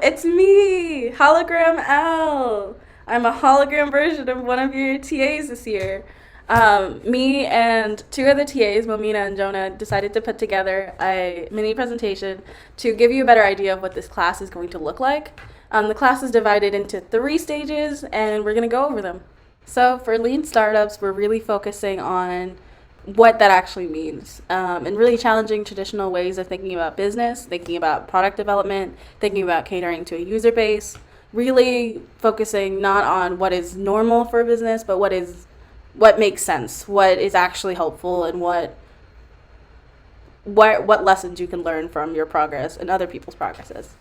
it's me, Hologram L. I'm a hologram version of one of your TAs this year. Me and two other TAs, Momina and Jonah, decided to put together a mini presentation to give you a better idea of what this class is going to look like. The class is divided into 3 stages, and we're going to go over them. So for lean startups, we're really focusing on what that actually means, and really challenging traditional ways of thinking about business, thinking about product development, thinking about catering to a user base, really focusing not on what is normal for a business, but what makes sense, what is actually helpful, and what lessons you can learn from your progress and other people's progresses.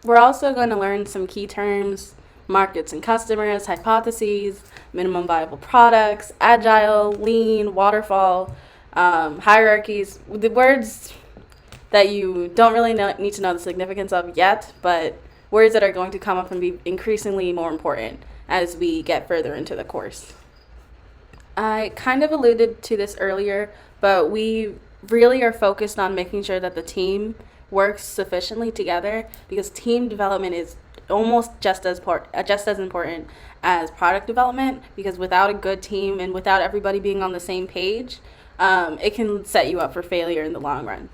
We're also going to learn some key terms: markets and customers, hypotheses, minimum viable products, agile, lean, waterfall, hierarchies, the words that you don't really need to know the significance of yet, but words that are going to come up and be increasingly more important as we get further into the course. I kind of alluded to this earlier, but we really are focused on making sure that the team works sufficiently together, because team development is almost just as important as product development, because without a good team and without everybody being on the same page, it can set you up for failure in the long run.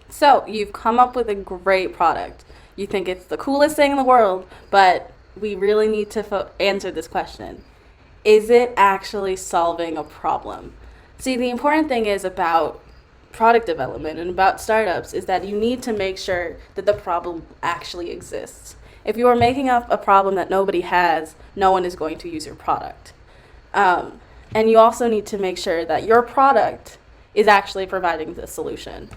So you've come up with a great product. You think it's the coolest thing in the world, but we really need to answer this question. Is it actually solving a problem? See, the important thing is about product development and about startups is that you need to make sure that the problem actually exists. If you are making up a problem that nobody has, no one is going to use your product. And you also need to make sure that your product is actually providing the solution.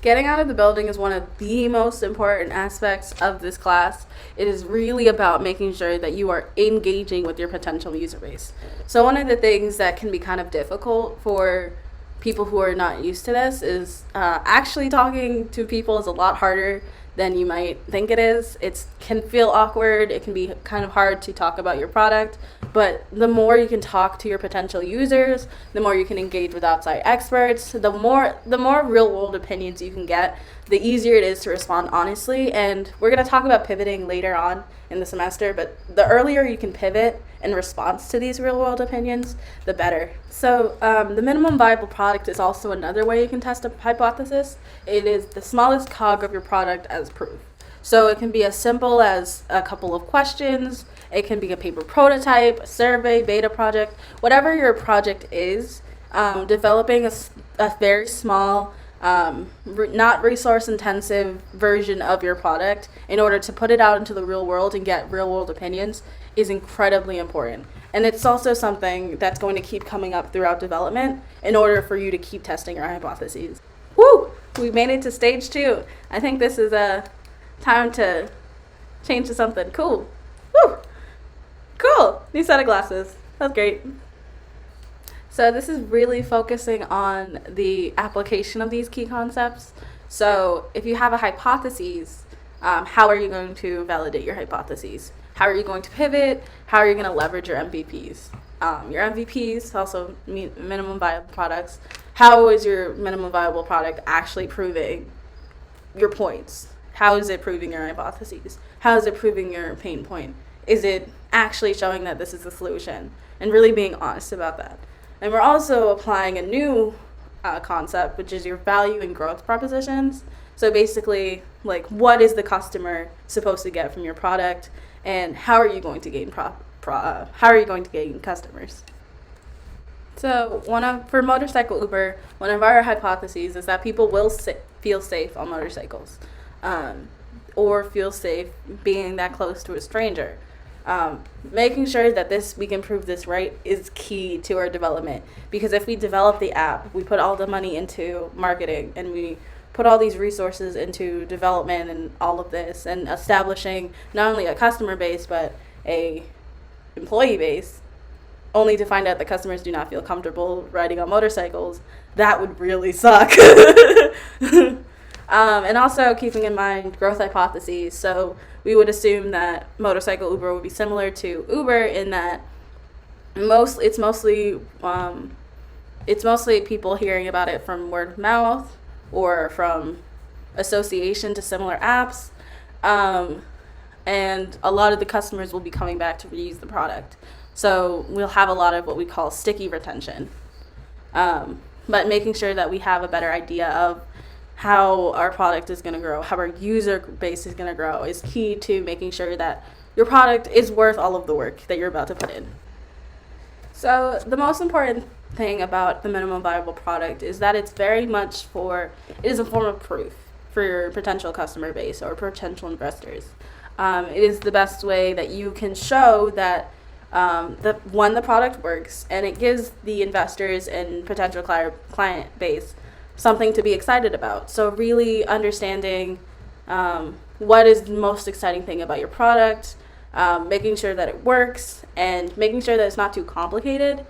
Getting out of the building is one of the most important aspects of this class. It is really about making sure that you are engaging with your potential user base. So one of the things that can be kind of difficult for people who are not used to this is actually talking to people is a lot harder than you might think it is. It can feel awkward. It can be kind of hard to talk about your product. But the more you can talk to your potential users, the more you can engage with outside experts, the more real-world opinions you can get, the easier it is to respond honestly. And we're going to talk about pivoting later on in the semester, but the earlier you can pivot in response to these real-world opinions, the better. So the minimum viable product is also another way you can test a hypothesis. It is the smallest cog of your product as proof. So it can be as simple as a couple of questions. It can be a paper prototype, a survey, beta project, whatever your project is. Developing a very small, not resource-intensive version of your product in order to put it out into the real world and get real-world opinions is incredibly important. And it's also something that's going to keep coming up throughout development in order for you to keep testing your hypotheses. Woo! We made it to stage 2. I think this is a time to change to something cool. Woo! Cool! New set of glasses. That's great. So this is really focusing on the application of these key concepts. So if you have a hypothesis, how are you going to validate your hypotheses? How are you going to pivot? How are you going to leverage your MVPs? Your MVPs also mean minimum viable products. How is your minimum viable product actually proving your points? How is it proving your hypotheses? How is it proving your pain point? Is it actually showing that this is the solution? And really being honest about that. And we're also applying a new concept, which is your value and growth propositions. So basically, like, what is the customer supposed to get from your product, and how are you going to gain customers? So for motorcycle Uber, one of our hypotheses is that people will feel safe on motorcycles, or feel safe being that close to a stranger. Making sure that we can prove this right is key to our development, because if we develop the app, we put all the money into marketing, and we put all these resources into development and all of this, and establishing not only a customer base but a employee base, only to find out that customers do not feel comfortable riding on motorcycles, that would really suck. And also keeping in mind growth hypotheses. So we would assume that motorcycle Uber would be similar to Uber in that it's mostly people hearing about it from word of mouth or from association to similar apps. and a lot of the customers will be coming back to reuse the product. So we'll have a lot of what we call sticky retention. But making sure that we have a better idea of how our product is going to grow, how our user base is going to grow, is key to making sure that your product is worth all of the work that you're about to put in. So the most important thing about the minimum viable product is that it is a form of proof for your potential customer base or potential investors. It is the best way that you can show that the product works, and it gives the investors and potential client base something to be excited about. So really understanding what is the most exciting thing about your product, making sure that it works, and making sure that it's not too complicated.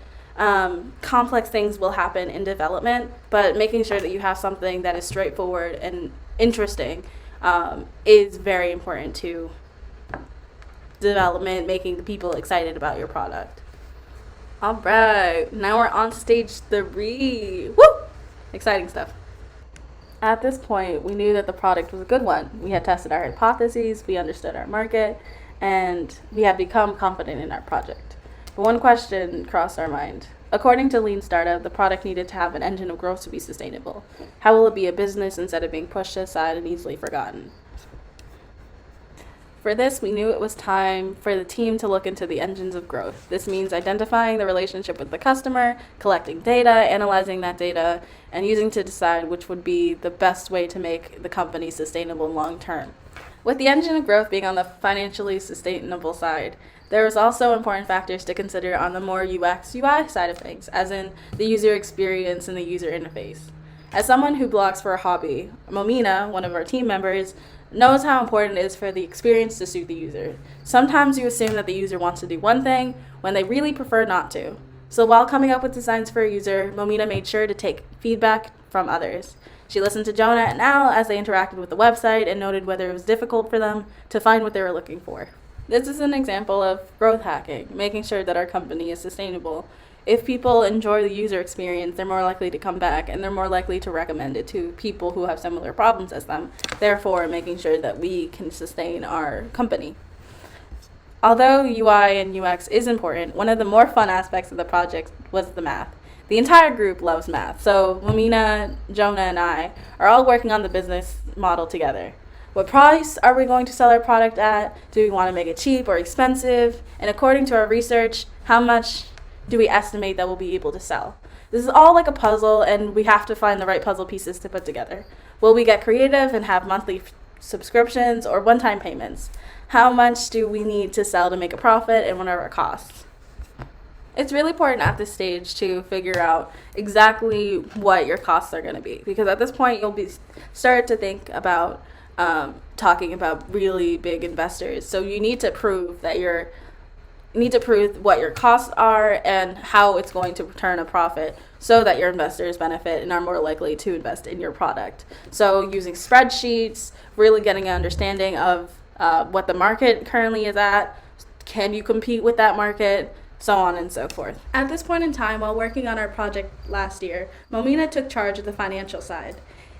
Complex things will happen in development, but making sure that you have something that is straightforward and interesting is very important to development, making the people excited about your product. All right, now we're on stage 3. Woo! Exciting stuff. At this point, we knew that the product was a good one. We had tested our hypotheses, we understood our market, and we had become confident in our project. But one question crossed our mind. According to Lean Startup, the product needed to have an engine of growth to be sustainable. How will it be a business instead of being pushed aside and easily forgotten? For this, we knew it was time for the team to look into the engines of growth. This means identifying the relationship with the customer, collecting data, analyzing that data, and using to decide which would be the best way to make the company sustainable long term. With the engine of growth being on the financially sustainable side, there was also important factors to consider on the more UX UI side of things, as in the user experience and the user interface. As someone who blogs for a hobby, Momina, one of our team members, knows how important it is for the experience to suit the user. Sometimes you assume that the user wants to do one thing when they really prefer not to. So while coming up with designs for a user, Momina made sure to take feedback from others. She listened to Jonah and Al as they interacted with the website and noted whether it was difficult for them to find what they were looking for. This is an example of growth hacking, making sure that our company is sustainable. If people enjoy the user experience, they're more likely to come back, and they're more likely to recommend it to people who have similar problems as them, therefore making sure that we can sustain our company. Although UI and UX is important, one of the more fun aspects of the project was the math. The entire group loves math, so Momina, Jonah, and I are all working on the business model together. What price are we going to sell our product at? Do we want to make it cheap or expensive? And according to our research, how much do we estimate that we'll be able to sell? This is all like a puzzle, and we have to find the right puzzle pieces to put together. Will we get creative and have monthly subscriptions or one-time payments? How much do we need to sell to make a profit, and what are our costs? It's really important at this stage to figure out exactly what your costs are going to be, because at this point you'll start to think about talking about really big investors. So you need to prove what your costs are and how it's going to return a profit so that your investors benefit and are more likely to invest in your product. So using spreadsheets, really getting an understanding of what the market currently is at, can you compete with that market, so on and so forth. At this point in time, while working on our project last year, Momina took charge of the financial side.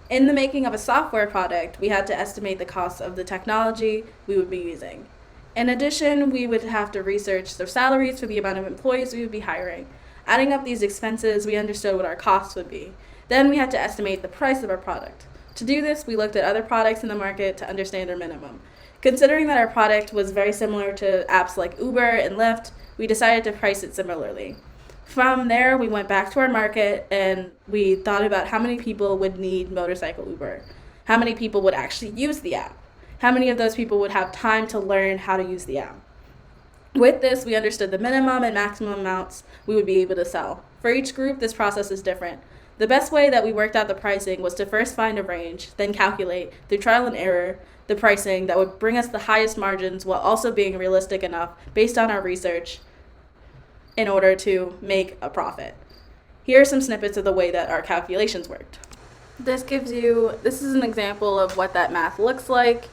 In the making of a software product, we had to estimate the cost of the technology we would be using. In addition, we would have to research the salaries for the amount of employees we would be hiring. Adding up these expenses, we understood what our costs would be. Then we had to estimate the price of our product. To do this, we looked at other products in the market to understand their minimum. Considering that our product was very similar to apps like Uber and Lyft, we decided to price it similarly. From there, we went back to our market and we thought about how many people would need motorcycle Uber, how many people would actually use the app, how many of those people would have time to learn how to use the app. With this, we understood the minimum and maximum amounts we would be able to sell. For each group, this process is different. The best way that we worked out the pricing was to first find a range, then calculate, through trial and error, the pricing that would bring us the highest margins while also being realistic enough based on our research in order to make a profit. Here are some snippets of the way that our calculations worked. This is an example of what that math looks like,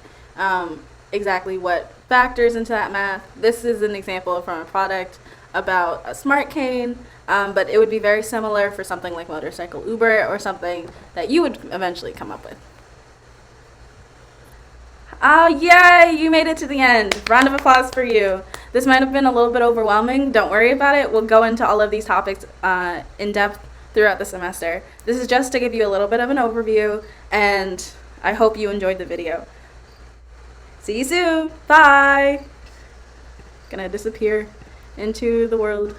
exactly what factors into that math. This is an example from a product about a smart cane, but it would be very similar for something like motorcycle Uber or something that you would eventually come up with. Oh, yay! You made it to the end. Round of applause for you. This might have been a little bit overwhelming. Don't worry about it. We'll go into all of these topics in depth throughout the semester. This is just to give you a little bit of an overview, and I hope you enjoyed the video. See you soon. Bye. Gonna disappear into the world.